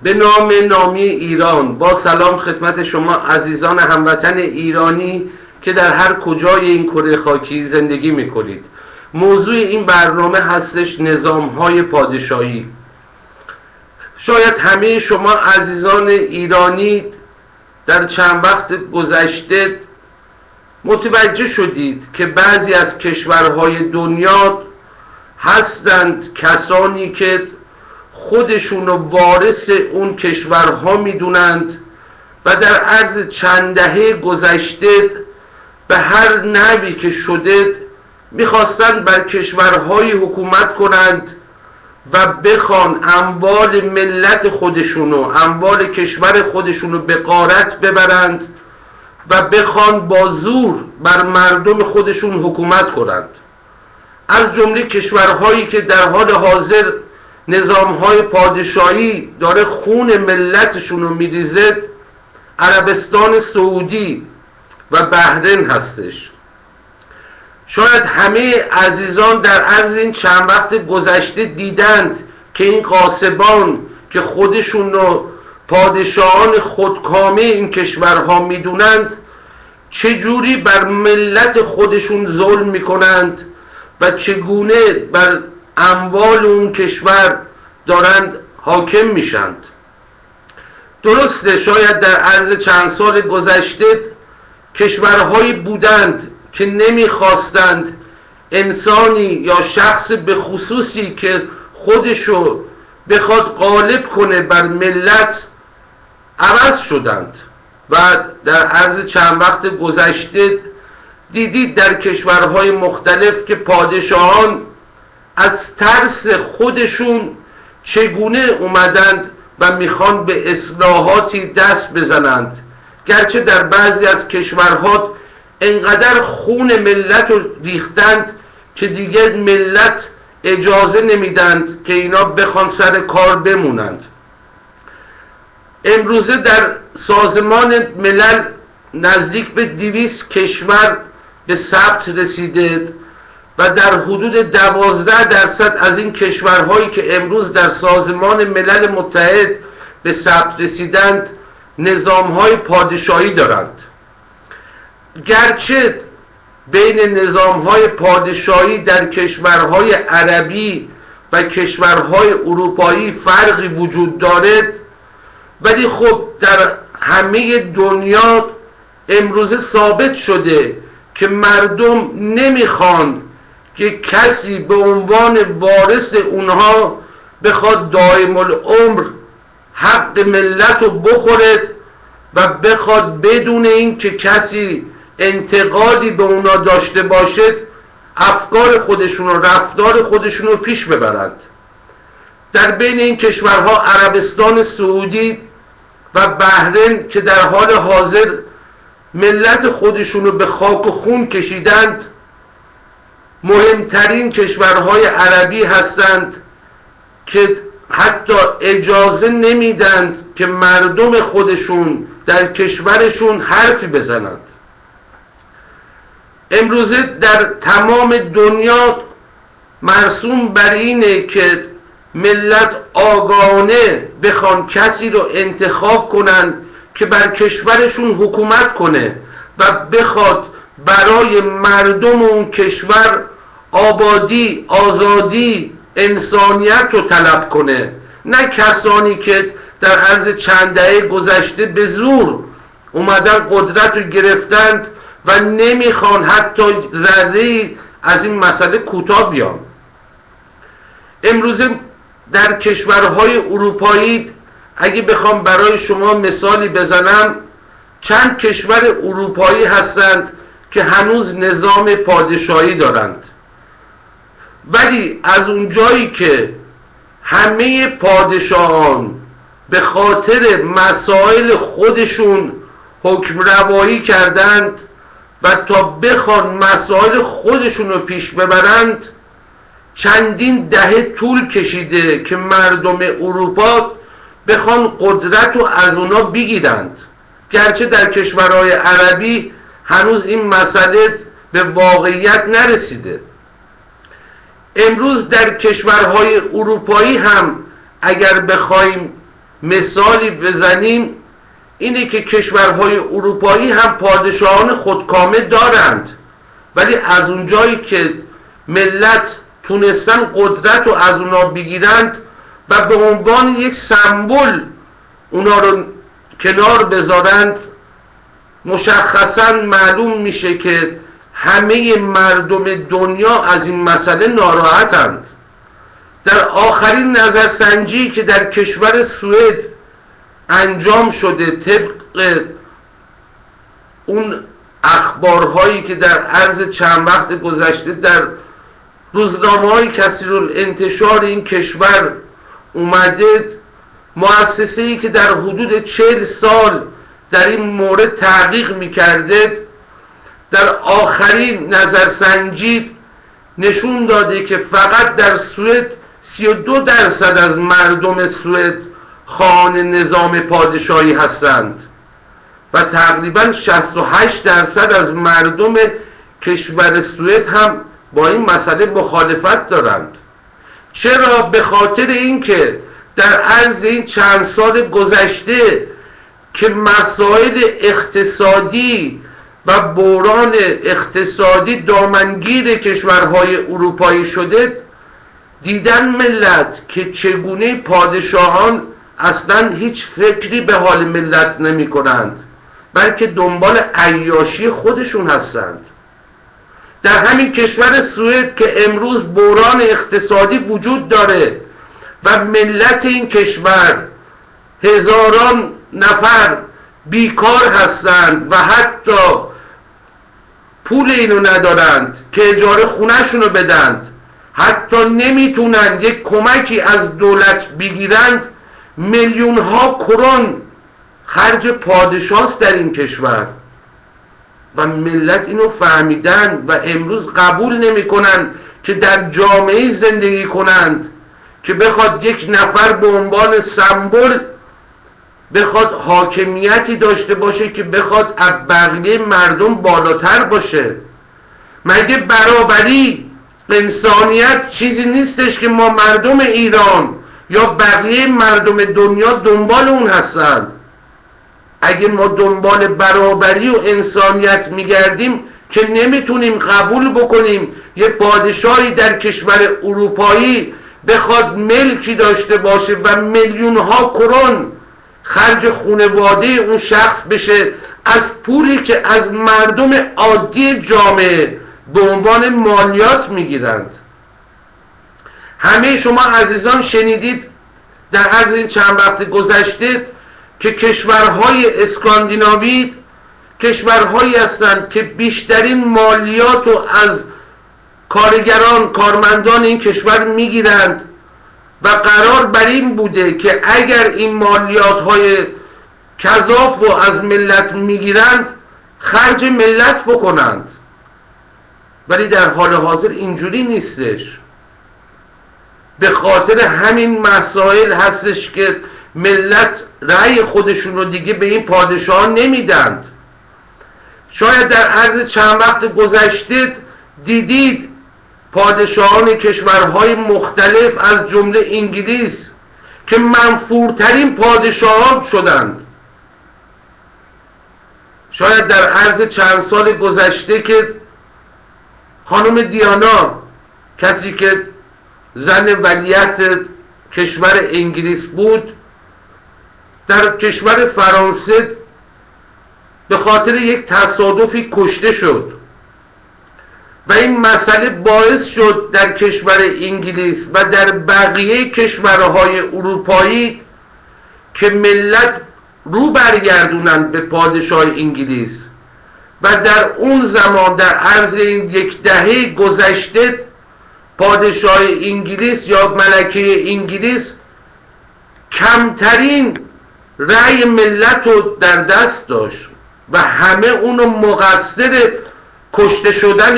به نامی ایران. با سلام خدمت شما عزیزان هموطن ایرانی که در هر کجای این کره خاکی زندگی میکنید. موضوع این برنامه هستش نظام‌های پادشاهی. شاید همه شما عزیزان ایرانی در چند وقت گذشته متوجه شدید که بعضی از کشورهای دنیا هستند کسانی که خودشون رو وارث اون کشورها میدونند و در عرض چند دهه گذشته به هر نحوی که شده میخواستند بر کشورهای حکومت کنند و بخوان اموال ملت خودشونو، اموال کشور خودشونو به غارت ببرند و بخوان با زور بر مردم خودشون حکومت کنند. از جمله کشورهایی که در حال حاضر نظامهای پادشاهی داره خون ملتشونو میریزه عربستان سعودی و بحرین هستش. شاید همه عزیزان در عرض این چند وقت گذشته دیدند که این غاصبان که خودشون رو پادشاهان خودکامه این کشورها میدونند چجوری بر ملت خودشون ظلم میکنند و چگونه بر اموال اون کشور دارند حاکم میشند. درسته شاید در عرض چند سال گذشته کشورهایی بودند که نمیخواستند انسانی یا شخص به خصوصی که خودشو بخواد غالب کنه بر ملت عوض شدند و در عرض چند وقت گذشته دیدید در کشورهای مختلف که پادشاهان از ترس خودشون چگونه اومدند و میخوان به اصلاحاتی دست بزنند، گرچه در بعضی از کشورها انقدر خون ملت رو ریختند که دیگه ملت اجازه نمیدند که اینا بخوان سر کار بمونند. امروزه در سازمان ملل نزدیک به 200 کشور به ثبت رسیده و در حدود 12% از این کشورهایی که امروز در سازمان ملل متحد به ثبت رسیدند نظامهای پادشاهی دارند. گرچه بین نظامهای پادشاهی در کشورهای عربی و کشورهای اروپایی فرقی وجود دارد، ولی خب در همه دنیا امروزه ثابت شده که مردم نمیخوان که کسی به عنوان وارث اونها بخواد دائم العمر حق ملت رو بخورد و بخواد بدون این که کسی انتقادی به اونا داشته باشد افکار خودشون و رفتار خودشون رو پیش ببرند. در بین این کشورها عربستان سعودی و بحرین که در حال حاضر ملت خودشون رو به خاک و خون کشیدند مهمترین کشورهای عربی هستند که حتی اجازه نمیدند که مردم خودشون در کشورشون حرفی بزنند. امروزه در تمام دنیا مرسوم بر اینه که ملت آگاهانه بخوان کسی رو انتخاب کنند که بر کشورشون حکومت کنه و بخواد برای مردم اون کشور آبادی، آزادی، انسانیت رو طلب کنه، نه کسانی که در عرض چند دهه گذشته به زور اومدن قدرت رو گرفتند و نمیخوان حتی ذره از این مسئله کوتاه بیان. امروزه در کشورهای اروپایی اگه بخوام برای شما مثالی بزنم چند کشور اروپایی هستند که هنوز نظام پادشاهی دارند، ولی از اونجایی که همه پادشاهان به خاطر مسائل خودشون حکم روایی کردند و تا بخوان مسائل خودشون رو پیش ببرند چندین دهه طول کشیده که مردم اروپا بخوان قدرت رو از اونا بگیرند، گرچه در کشورهای عربی هنوز این مسئله به واقعیت نرسیده. امروز در کشورهای اروپایی هم اگر بخوایم مثالی بزنیم اینه که کشورهای اروپایی هم پادشاهان خودکامه دارند، ولی از اونجایی که ملت تونستن قدرت رو از اونا بگیرند و به عنوان یک سمبل اونا رو کنار بذارند، مشخصا معلوم میشه که همه مردم دنیا از این مسئله ناراحتند. در آخرین نظرسنجی که در کشور سوئد انجام شده، طبق اون اخبارهایی که در عرض چند وقت گذشته در روزنامه‌های کثیرالانتشار این کشور اومده، مؤسسه‌ای که در حدود 40 سال در این مورد تحقیق می‌کرده، در آخرین نظرسنجی نشون داده که فقط در سوئد 32% از مردم سوئد خواهان نظام پادشاهی هستند و تقریبا 68% از مردم کشور سوئد هم با این مسئله مخالفت دارند. چرا؟ به خاطر اینکه در عرض این چند سال گذشته که مسائل اقتصادی و بحران اقتصادی دامنگیر کشورهای اروپایی شده، دیدن ملت که چگونه پادشاهان اصلا هیچ فکری به حال ملت نمی کنند، بلکه دنبال عیاشی خودشون هستند. در همین کشور سوئد که امروز بحران اقتصادی وجود داره و ملت این کشور هزاران نفر بیکار هستند و حتی پول اینو ندارند که اجاره خونه‌شون رو بدند، حتی نمیتونن یک کمکی از دولت بگیرند، میلیون ها کرون خرج پادشاست در این کشور و ملت اینو فهمیدن و امروز قبول نمیکنن که در جامعه زندگی کنند که بخواد یک نفر به عنوان سمبل بخواد حاکمیتی داشته باشه که بخواد از بقیه مردم بالاتر باشه. مگه برابری انسانیت چیزی نیستش که ما مردم ایران یا بقیه مردم دنیا دنبال اون هستند؟ اگه ما دنبال برابری و انسانیت میگردیم که نمیتونیم قبول بکنیم یه پادشاهی در کشور اروپایی بخواد ملکی داشته باشه و میلیون ها کرون خرج خانواده اون شخص بشه از پولی که از مردم عادی جامعه به عنوان مالیات میگیرند. همه شما عزیزان شنیدید در عرض این چند وقت گذشته که کشورهای اسکاندیناوی کشورهایی هستند که بیشترین مالیات رو از کارگران، کارمندان این کشور میگیرند و قرار بر این بوده که اگر این مالیات های کذاف رو از ملت میگیرند خرج ملت بکنند، ولی در حال حاضر اینجوری نیستش. به خاطر همین مسائل هستش که ملت رأی خودشون رو دیگه به این پادشاهان نمیدند. شاید در عرض چند وقت گذشته دیدید پادشاهان کشورهای مختلف از جمله انگلیس که منفورترین پادشاهان شدند. شاید در عرض چند سال گذشته که خانم دیانا، کسی که زن ولیعهد کشور انگلیس بود، در کشور فرانسه به خاطر یک تصادفی کشته شد و این مسئله باعث شد در کشور انگلیس و در بقیه کشورهای اروپایی که ملت رو برگردونند به پادشاه انگلیس و در اون زمان در عرض این یک دهه گذشته پادشاه انگلیس یا ملکه انگلیس کمترین رأی ملت رو در دست داشت و همه اونو مقصر کشته شدن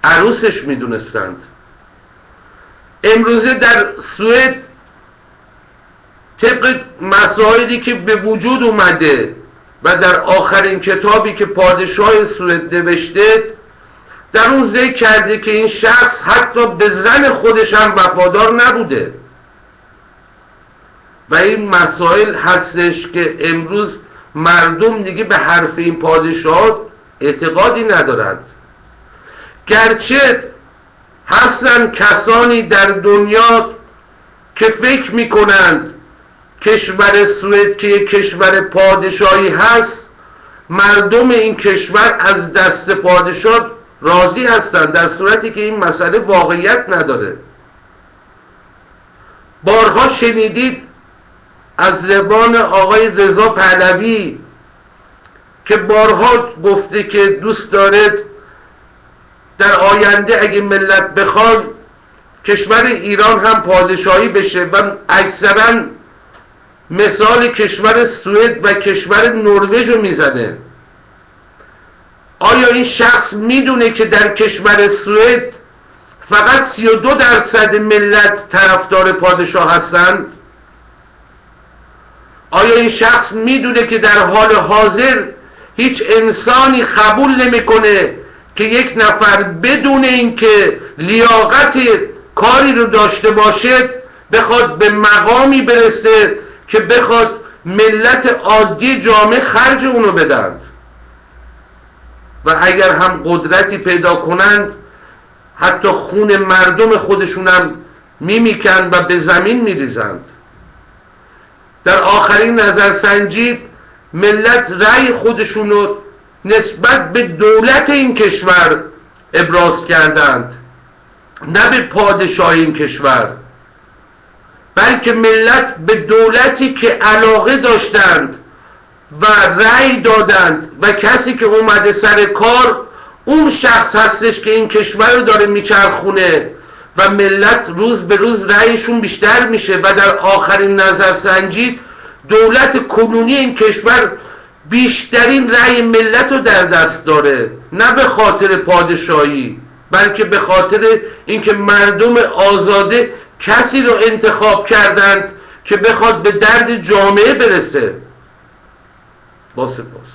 عروسش میدونستند. امروزه در سوئد طبق مسائلی که به وجود اومده و در آخرین کتابی که پادشاه سوئد نوشته در اون ذکر کرده که این شخص حتی به زن خودش هم وفادار نبوده و این مسائل هستش که امروز مردم دیگه به حرف این پادشاه اعتقادی ندارند. گرچه هستن کسانی در دنیا که فکر میکنند کشور سوئد که یک کشور پادشاهی هست، مردم این کشور از دست پادشاه راضی هستند، در صورتی که این مسئله واقعیت نداره. بارها شنیدید از زبان آقای رضا پهلوی که بارها گفته که دوست دارد در آینده اگه ملت بخواد کشور ایران هم پادشاهی بشه و اکثرا مثال کشور سوئد و کشور نروژ رو میزنه. آیا این شخص میدونه که در کشور سوئد فقط 32% ملت طرفدار پادشاه هستند؟ آیا این شخص میدونه که در حال حاضر هیچ انسانی قبول نمیکنه که یک نفر بدون اینکه لیاقت کاری رو داشته باشد بخواد به مقامی برسه که بخواد ملت عادی جامعه خرج اونو بدند؟ و اگر هم قدرتی پیدا کنند حتی خون مردم خودشونم میمیکن و به زمین میریزند. در آخرین نظرسنجی ملت رأی خودشونو نسبت به دولت این کشور ابراز کردند، نه به پادشاه این کشور، بلکه ملت به دولتی که علاقه داشتند و رأی دادند و کسی که اومده سر کار اون شخص هستش که این کشور رو داره میچرخونه و ملت روز به روز رأیشون بیشتر میشه و در آخرین نظرسنجی دولت کنونی این کشور بیشترین رأی ملت رو در دست داره، نه به خاطر پادشاهی بلکه به خاطر اینکه مردم آزاده کسی رو انتخاب کردند که بخواد به درد جامعه برسه. با سپاس.